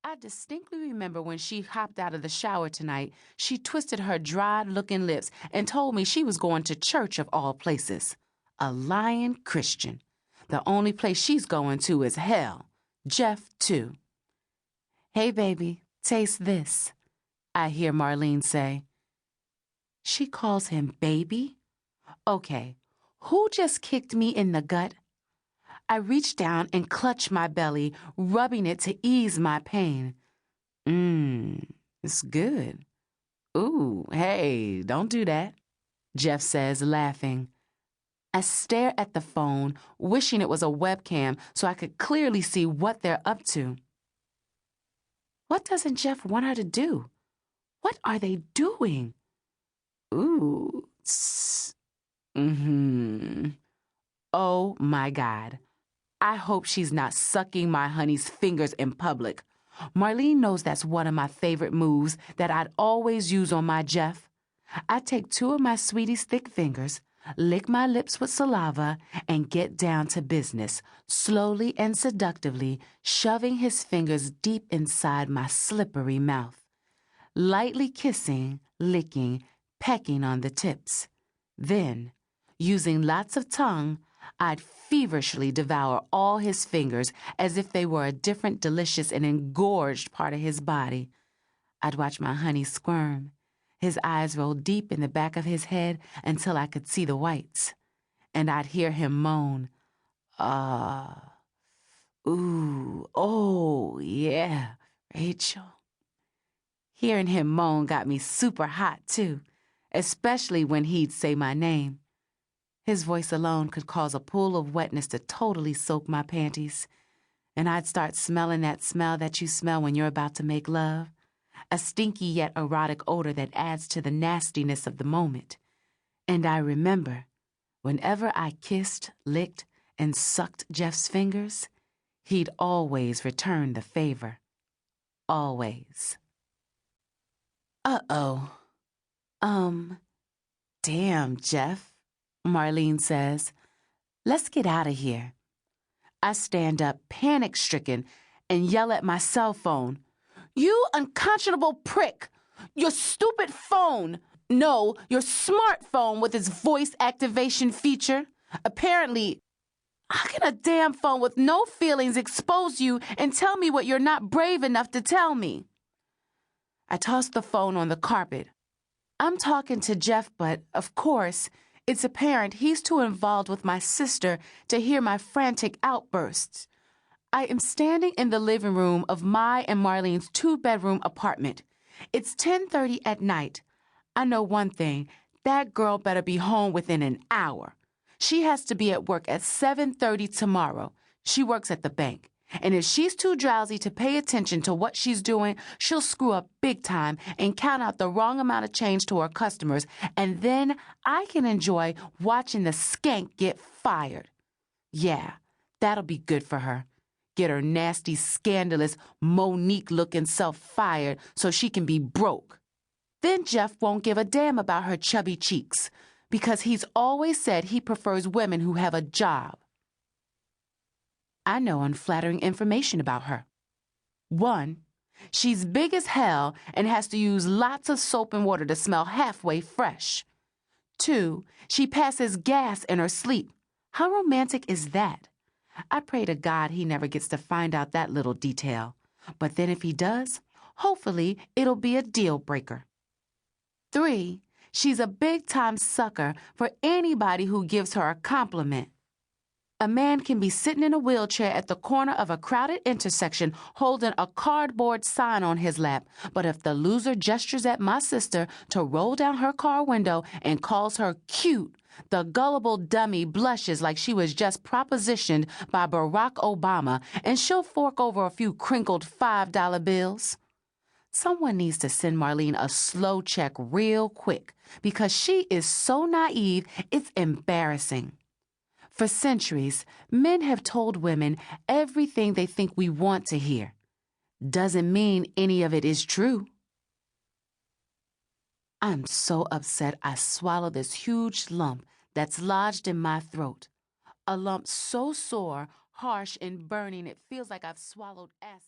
I distinctly remember when she hopped out of the shower tonight, she twisted her dried-looking lips and told me she was going to church of all places. A lying Christian. The only place she's going to is hell. Jeff, too. "Hey, baby, taste this," I hear Marlene say. She calls him baby? Okay, who just kicked me in the gut? I reach down and clutch my belly, rubbing it to ease my pain. It's good. Ooh, hey, don't do that, Jeff says, laughing. I stare at the phone, wishing it was a webcam so I could clearly see what they're up to. What doesn't Jeff want her to do? What are they doing? Ooh, Oh my God. I hope she's not sucking my honey's fingers in public. Marlene knows that's one of my favorite moves that I'd always use on my Jeff. I take two of my sweetie's thick fingers, lick my lips with saliva, and get down to business, slowly and seductively shoving his fingers deep inside my slippery mouth, lightly kissing, licking, pecking on the tips. Then, using lots of tongue, I'd feverishly devour all his fingers as if they were a different, delicious, and engorged part of his body. I'd watch my honey squirm. His eyes roll deep in the back of his head until I could see the whites. And I'd hear him moan, ooh, oh, yeah, Rachel. Hearing him moan got me super hot, too, especially when he'd say my name. His voice alone could cause a pool of wetness to totally soak my panties, and I'd start smelling that smell that you smell when you're about to make love, a stinky yet erotic odor that adds to the nastiness of the moment. And I remember, whenever I kissed, licked, and sucked Jeff's fingers, he'd always return the favor. Always. Uh-oh. Damn, Jeff, Marlene says. Let's get out of here. I stand up, panic-stricken, and yell at my cell phone. You unconscionable prick! Your stupid phone! No, your smartphone with its voice activation feature. Apparently, how can a damn phone with no feelings expose you and tell me what you're not brave enough to tell me? I toss the phone on the carpet. I'm talking to Jeff, but, of course, it's apparent he's too involved with my sister to hear my frantic outbursts. I am standing in the living room of my and Marlene's two-bedroom apartment. It's 10:30 at night. I know one thing. That girl better be home within an hour. She has to be at work at 7:30 tomorrow. She works at the bank. And if she's too drowsy to pay attention to what she's doing, she'll screw up big time and count out the wrong amount of change to her customers, and then I can enjoy watching the skank get fired. Yeah, that'll be good for her. Get her nasty, scandalous, Monique-looking self fired so she can be broke. Then Jeff won't give a damn about her chubby cheeks, because he's always said he prefers women who have a job. I know unflattering information about her. 1, she's big as hell and has to use lots of soap and water to smell halfway fresh. 2, she passes gas in her sleep. How romantic is that? I pray to God he never gets to find out that little detail. But then if he does, hopefully it'll be a deal breaker. 3, she's a big-time sucker for anybody who gives her a compliment. A man can be sitting in a wheelchair at the corner of a crowded intersection holding a cardboard sign on his lap, but if the loser gestures at my sister to roll down her car window and calls her cute, the gullible dummy blushes like she was just propositioned by Barack Obama, and she'll fork over a few crinkled $5 bills. Someone needs to send Marlene a slow check real quick, because she is so naive, it's embarrassing. For centuries, men have told women everything they think we want to hear. Doesn't mean any of it is true. I'm so upset I swallow this huge lump that's lodged in my throat. A lump so sore, harsh, and burning it feels like I've swallowed acid.